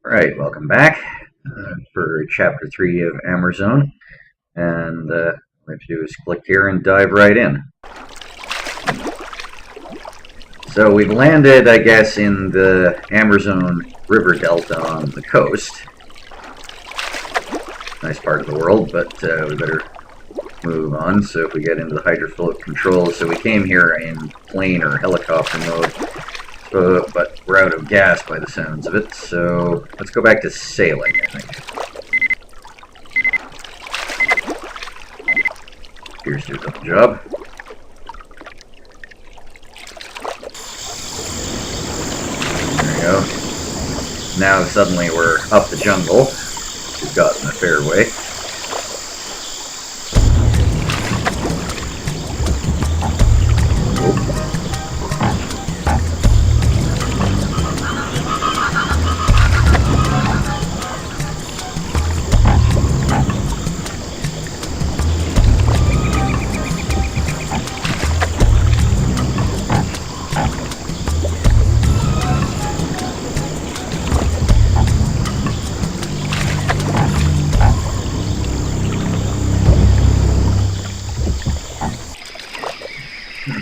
Right, welcome back for Chapter 3 of Amerzone. And what we have to do is click here and dive right in. So we've landed, I guess, in the Amerzone River Delta on the coast. Nice part of the world, but we better move on. So if we get into the hydrophilic controls, so we came here in plane or helicopter mode. But we're out of gas by the sounds of it, so let's go back to sailing, I think. Appears to have done the job. There we go. Now suddenly we're up the jungle. We've gotten a fair way.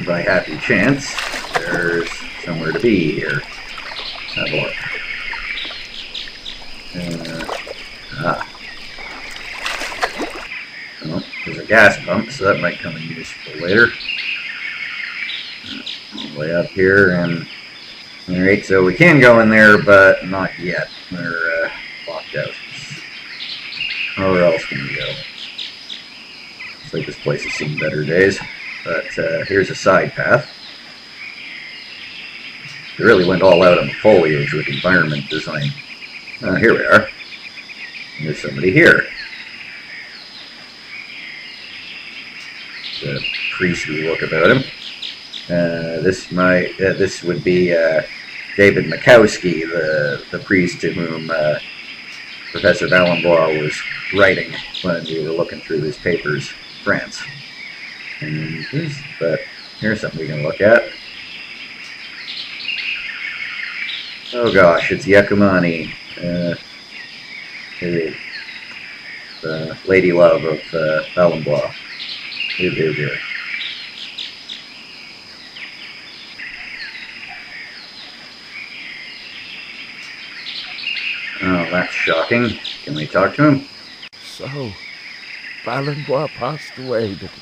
By happy chance, there's somewhere to be here. Let's have a look. Well, there's a gas pump, so that might come in useful later. All the way up here, and alright, so we can go in there, but not yet. We're locked out. Where else can we go? Looks like this place has seen better days. But here's a side path. They really went all out on the foliage with environment design. Here we are. There's somebody here. The priestly look about him. This would be David Makowski, the priest to whom Professor Valenbois was writing when we were looking through his papers in France. But here's something we can look at. Oh gosh, it's Yakumani, the lady love of Valenbois. Here. Oh, that's shocking. Can we talk to him? So, Valenbois passed away, did he?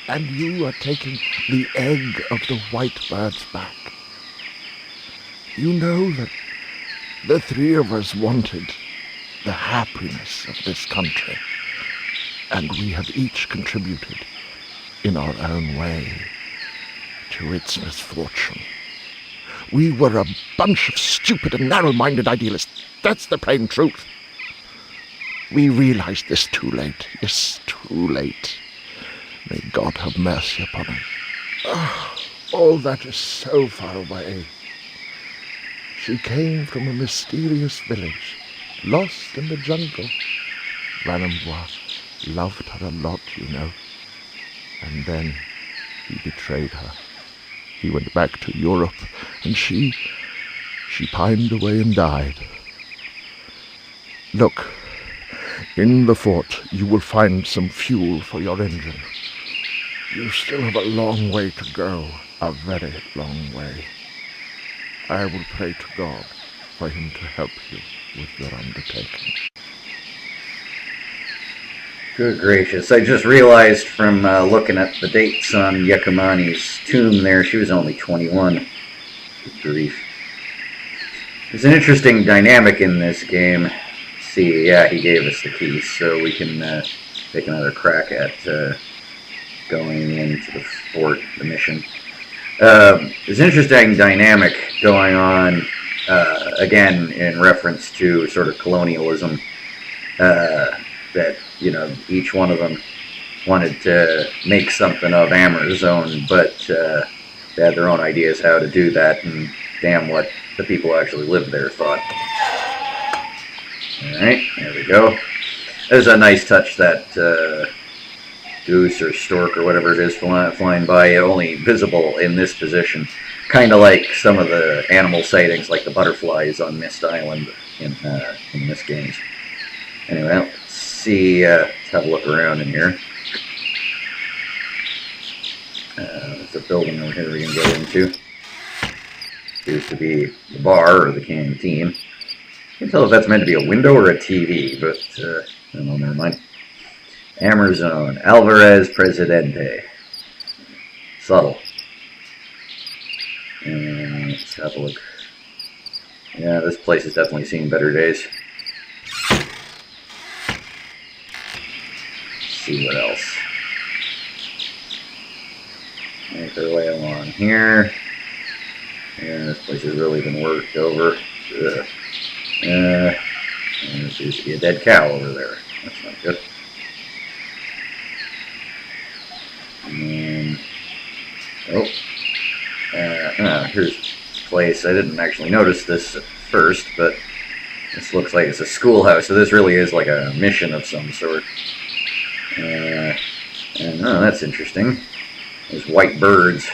And you are taking the egg of the white birds back. You know that the three of us wanted the happiness of this country, and we have each contributed in our own way to its misfortune. We were a bunch of stupid and narrow-minded idealists. That's the plain truth. We realized this too late. Yes, too late. May God have mercy upon us. All that is so far away. She came from a mysterious village, lost in the jungle. Valenbois loved her a lot, you know. And then he betrayed her. He went back to Europe, and she pined away and died. Look, in the fort you will find some fuel for your engine. You still have a long way to go, a very long way. I will pray to God for him to help you with your undertaking. Good gracious. I just realized from looking at the dates on Yakumani's tomb there, she was only 21. Good grief. There's an interesting dynamic in this game. See, yeah, he gave us the keys, so we can take another crack at going into the fort, the mission. There's an interesting dynamic going on, again, in reference to sort of colonialism, that, you know, each one of them wanted to make something of Amerzone, but they had their own ideas how to do that, and damn what the people who actually lived there thought. Alright, there we go. There's a nice touch that goose or stork or whatever it is flying by, only visible in this position. Kind of like some of the animal sightings, like the butterflies on Mist Island in this game. Anyway, let's see. Let's have a look around in here. There's a building over here we can go into. Appears to be the bar or the canteen. I can't tell if that's meant to be a window or a TV, but I don't know, never mind. Amerzone, Alvarez Presidente. Subtle. And let's have a look. Yeah, this place has definitely seen better days. Let's see what else. Make our way along here. Yeah, this place has really been worked over. There appears to be a dead cow over there. That's not good. And, here's a place. I didn't actually notice this at first, but this looks like it's a schoolhouse. So this really is like a mission of some sort. That's interesting. There's white birds.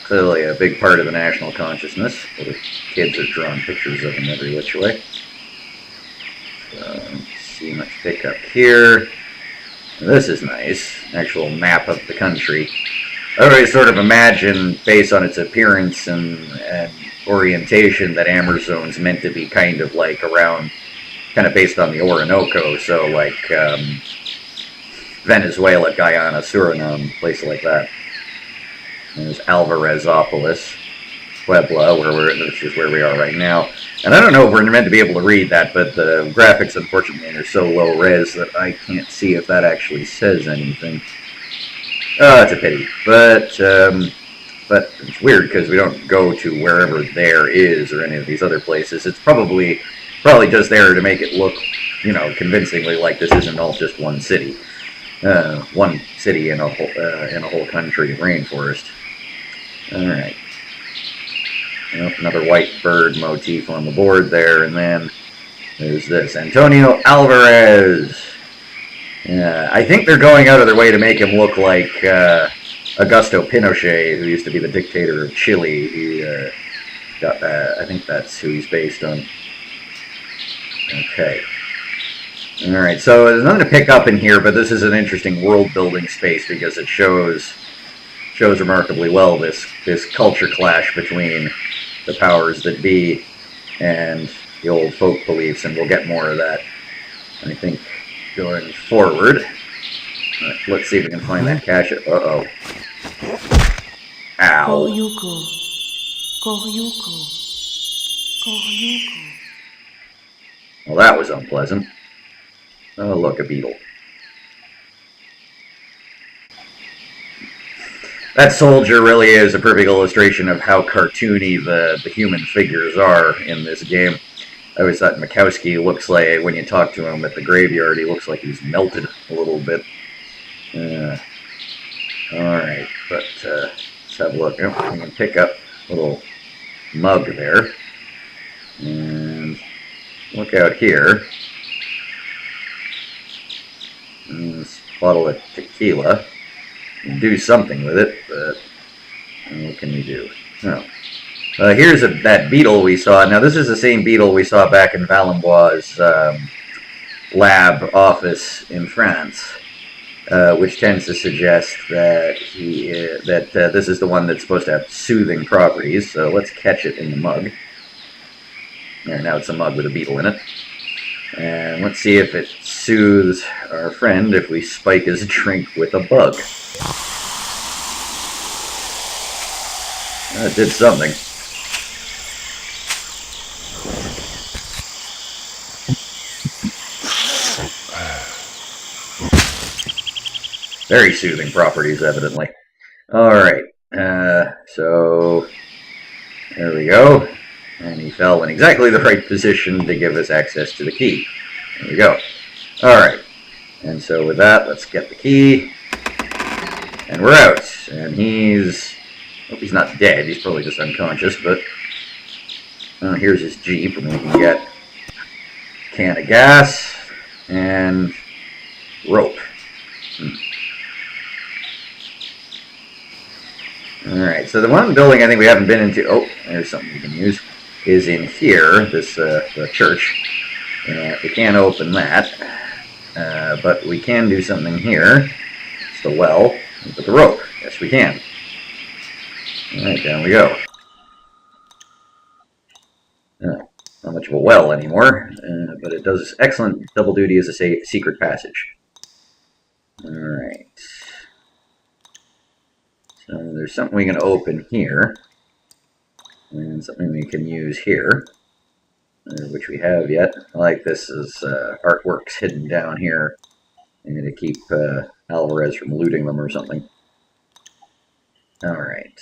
Clearly a big part of the national consciousness. The kids are drawing pictures of them every which way. So, let's see much pickup here. This is nice. Actual map of the country. I always sort of imagine, based on its appearance and orientation, that Amerzone's meant to be kind of like around, kind of based on the Orinoco. So like Venezuela, Guyana, Suriname, place like that. There's Alvarezopolis, Puebla, which is where we are right now. And I don't know if we're meant to be able to read that, but the graphics, unfortunately, are so low res that I can't see if that actually says anything. Oh, it's a pity. But it's weird because we don't go to wherever there is or any of these other places. It's probably just there to make it look, convincingly like this isn't all just one city. One city in a whole country of rainforest. Alright. Another white bird motif on the board there, and then there's this. Antonio Alvarez! I think they're going out of their way to make him look like Augusto Pinochet, who used to be the dictator of Chile. I think that's who he's based on. Okay. Alright, so there's nothing to pick up in here, but this is an interesting world-building space because it shows remarkably well this culture clash between the powers that be and the old folk beliefs, and we'll get more of that, I think, going forward. Right, let's see if we can find that cache. Uh-oh. Ow. Well, that was unpleasant. Oh, look, a beetle. That soldier really is a perfect illustration of how cartoony the human figures are in this game. I always thought Mikowski looks like, when you talk to him at the graveyard, he looks like he's melted a little bit. Alright, but let's have a look. Oh, I'm going to pick up a little mug there. And look out here. And this bottle of tequila. Do something with it, but what can we do? Oh. Here's that beetle we saw. Now, this is the same beetle we saw back in Valenbois' lab office in France, which tends to suggest that this is the one that's supposed to have soothing properties. So let's catch it in the mug. There, now it's a mug with a beetle in it. And let's see if it soothes our friend if we spike his drink with a bug. It did something. Very soothing properties, evidently. Alright, so there we go. And he fell in exactly the right position to give us access to the key. There we go. Alright, and so with that, let's get the key. And we're out. And he's... hope he's not dead. He's probably just unconscious, but... here's his Jeep, and we can get a can of gas and rope. Alright, so the one building I think we haven't been into... Oh, there's something we can use. Is in here, this the church. We can't open that. But we can do something here. It's the well. With the rope. Yes, we can. Alright, down we go. Not much of a well anymore, but it does excellent double duty as a secret passage. Alright. So there's something we can open here. And something we can use here. Which we have yet. I like this as artworks hidden down here. I'm going to keep Alvarez from looting them or something. Alright.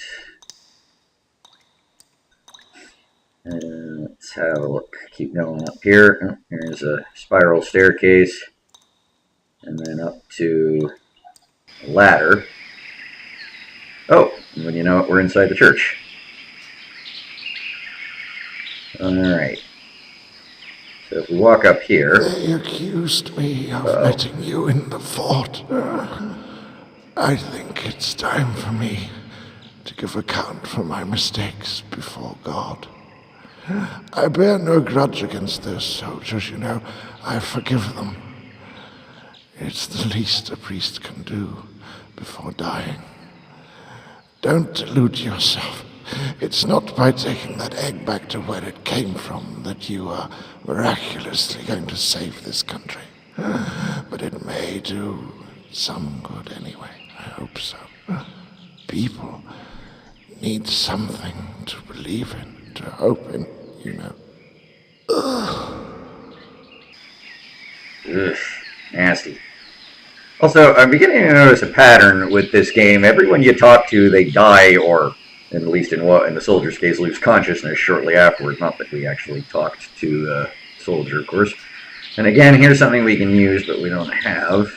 Let's have a look. Keep going up here. Oh, here's a spiral staircase. And then up to a ladder. Oh, when you know it, we're inside the church. Alright. So if we walk up here... They accused me of letting you in the fort. I think it's time for me to give account for my mistakes before God. I bear no grudge against those soldiers, you know. I forgive them. It's the least a priest can do before dying. Don't delude yourself. It's not by taking that egg back to where it came from that you are miraculously going to save this country. But it may do some good anyway. I hope so. People need something to believe in, to hope in, you know. Ugh, nasty. Also, I'm beginning to notice a pattern with this game. Everyone you talk to, they die, or at least in the soldier's case, lose consciousness shortly afterward. Not that we actually talked to the soldier, of course. And again, here's something we can use, but we don't have.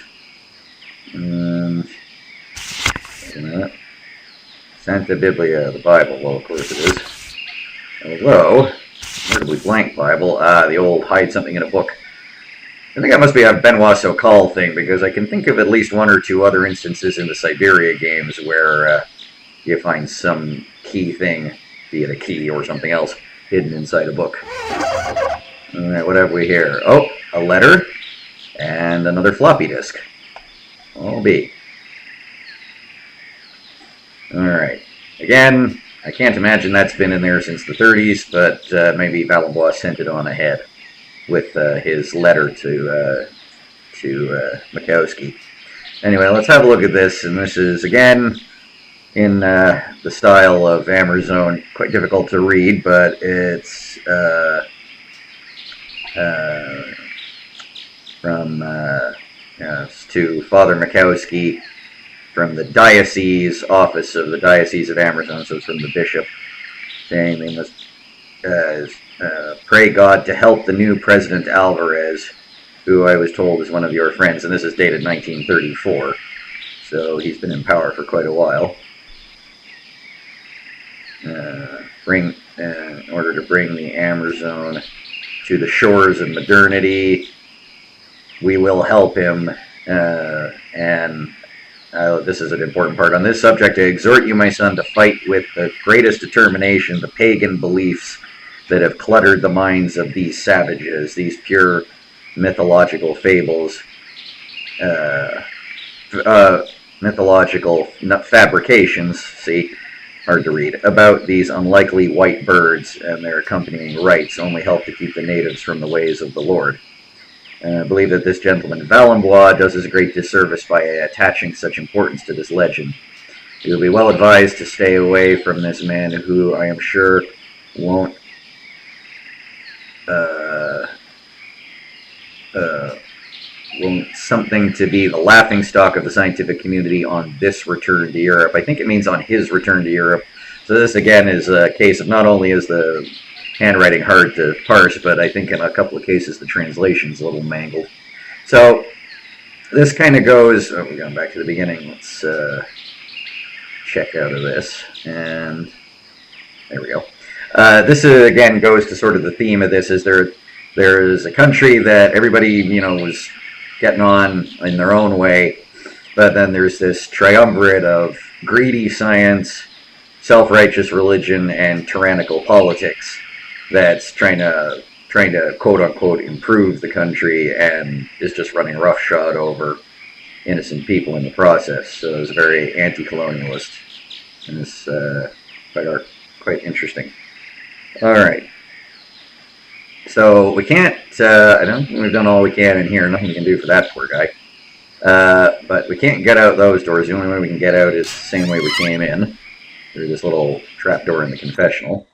Santa Biblia, the Bible. Well, of course it is. Although, notably blank Bible. The old hide something in a book. I think that must be a Benoit Sokal thing, because I can think of at least one or two other instances in the Siberia games where you find some key thing, be it a key or something else, hidden inside a book. Alright, what have we here? Oh, a letter, and another floppy disk. All B. Alright. Again, I can't imagine that's been in there since the 30s, but maybe Valenbois sent it on ahead with his letter to Mikowski. Anyway, let's have a look at this, and this is, again, in the style of Amerzone. Quite difficult to read, but it's from to Father Mikowski from the diocese office of the Diocese of Amerzone, so it's from the bishop, saying they must pray God to help the new President Alvarez, who I was told is one of your friends, and this is dated 1934, so he's been in power for quite a while. In order to bring the Amerzone to the shores of modernity, we will help him, and this is an important part on this subject. I exhort you, my son, to fight with the greatest determination the pagan beliefs that have cluttered the minds of these savages, these pure mythological fables, mythological fabrications, see, hard to read, about these unlikely white birds and their accompanying rites only help to keep the natives from the ways of the Lord. I believe that this gentleman Valenbois does us a great disservice by attaching such importance to this legend. You will be well advised to stay away from this man who I am sure won't something to be the laughingstock of the scientific community on this return to Europe. I think it means on his return to Europe. So this again is a case of not only is the handwriting hard to parse, but I think in a couple of cases the translation's a little mangled. So this kind of goes, we're going back to the beginning. Let's check out of this, and there we go. This again goes to sort of the theme of this, is there is a country that everybody, was getting on in their own way, But then there's this triumvirate of greedy science, self-righteous religion, and tyrannical politics that's trying to quote unquote improve the country and is just running roughshod over innocent people in the process. So it's very anti-colonialist, and it's quite interesting. All right. So we can't. I don't think we've done all we can in here. Nothing we can do for that poor guy. But we can't get out those doors. The only way we can get out is the same way we came in, through this little trapdoor in the confessional.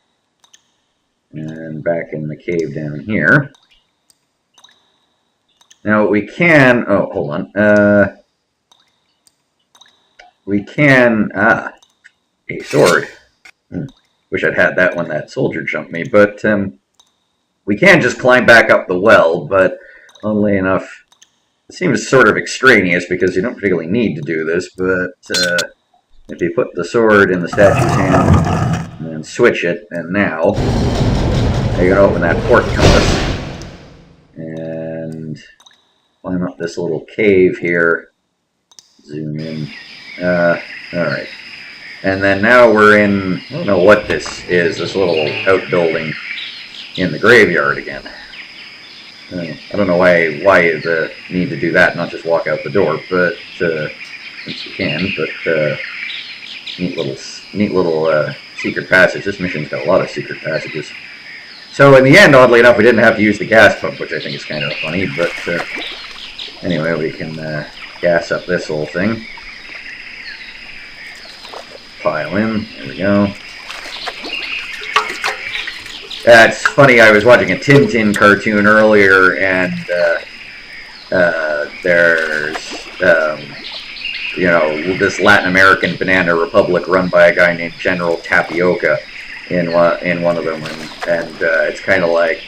And back in the cave down here. Now we can... Oh, hold on. We can... a sword. Wish I'd had that when that soldier jumped me. But we can just climb back up the well, but oddly enough... It seems sort of extraneous because you don't particularly need to do this, but if you put the sword in the statue's hand and then switch it, and now you can open that portcullis and climb up this little cave here. Zoom in. Alright. And then now we're in, I don't know what this is, this little outbuilding in the graveyard again. I don't know why you need to do that, not just walk out the door, but since you can. But neat little secret passage. This mission's got a lot of secret passages. So in the end, oddly enough, we didn't have to use the gas pump, which I think is kind of funny. But anyway, we can gas up this whole thing. Pile in. There we go. It's funny, I was watching a Tintin cartoon earlier, and there's, this Latin American banana republic run by a guy named General Tapioca in one of them, and it's kind of like,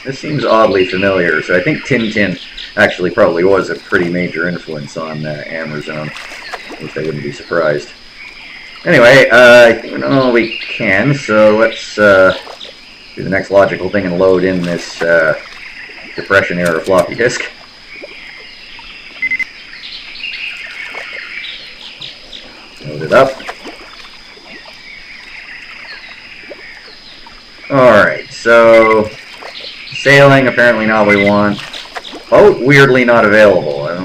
this seems oddly familiar. So I think Tintin actually probably was a pretty major influence on Amerzone, which I wouldn't be surprised. Anyway, I think we know all we can, so let's... do the next logical thing and load in this Depression era floppy disk. Load it up. Alright, so sailing, apparently not what we want. Boat, weirdly not available. I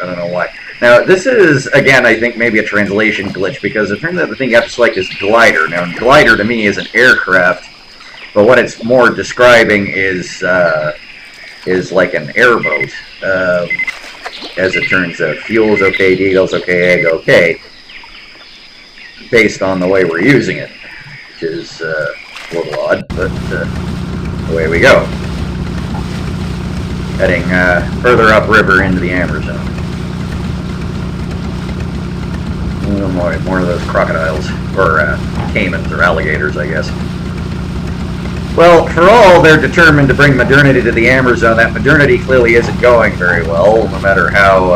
don't know why. Now, this is, again, I think maybe a translation glitch, because it turns out the thing you have to select is glider. Now, glider to me is an aircraft, but what it's more describing is like an airboat. As it turns out, fuel's okay, diesel's okay, egg okay, based on the way we're using it, which is a little odd, but away we go. Heading further upriver into the Amerzone. More of those crocodiles, or caimans, or alligators, I guess. Well, for all they're determined to bring modernity to the Amerzone, that modernity clearly isn't going very well, no matter how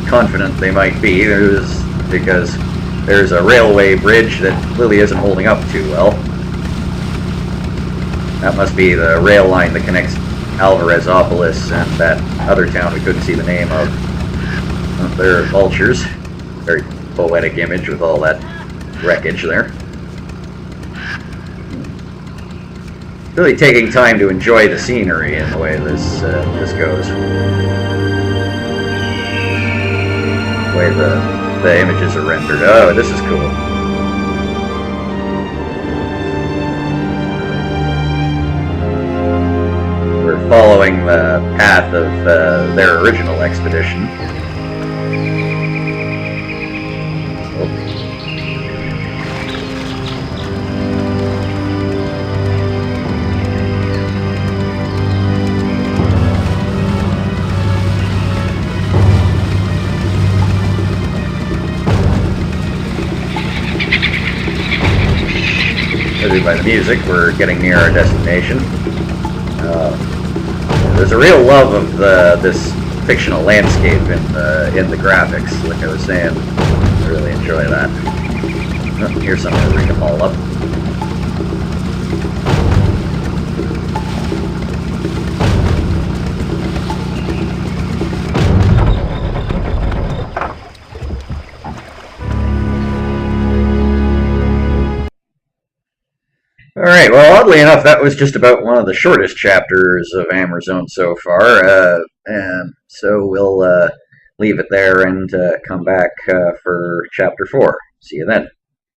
confident they might be, because there's a railway bridge that clearly isn't holding up too well. That must be the rail line that connects Alvarezopolis and that other town we couldn't see the name of. Oh, there are vultures. Very poetic image with all that wreckage there. Really taking time to enjoy the scenery in the way this goes. The way the images are rendered. Oh, this is cool. We're following the path of their original expedition. By the music, we're getting near our destination. There's a real love of this fictional landscape in the graphics, like I was saying. I really enjoy that. Oh, here's something to ring them all up. luckily enough, that was just about one of the shortest chapters of Amerzone so far. And so we'll leave it there and come back for chapter 4. See you then.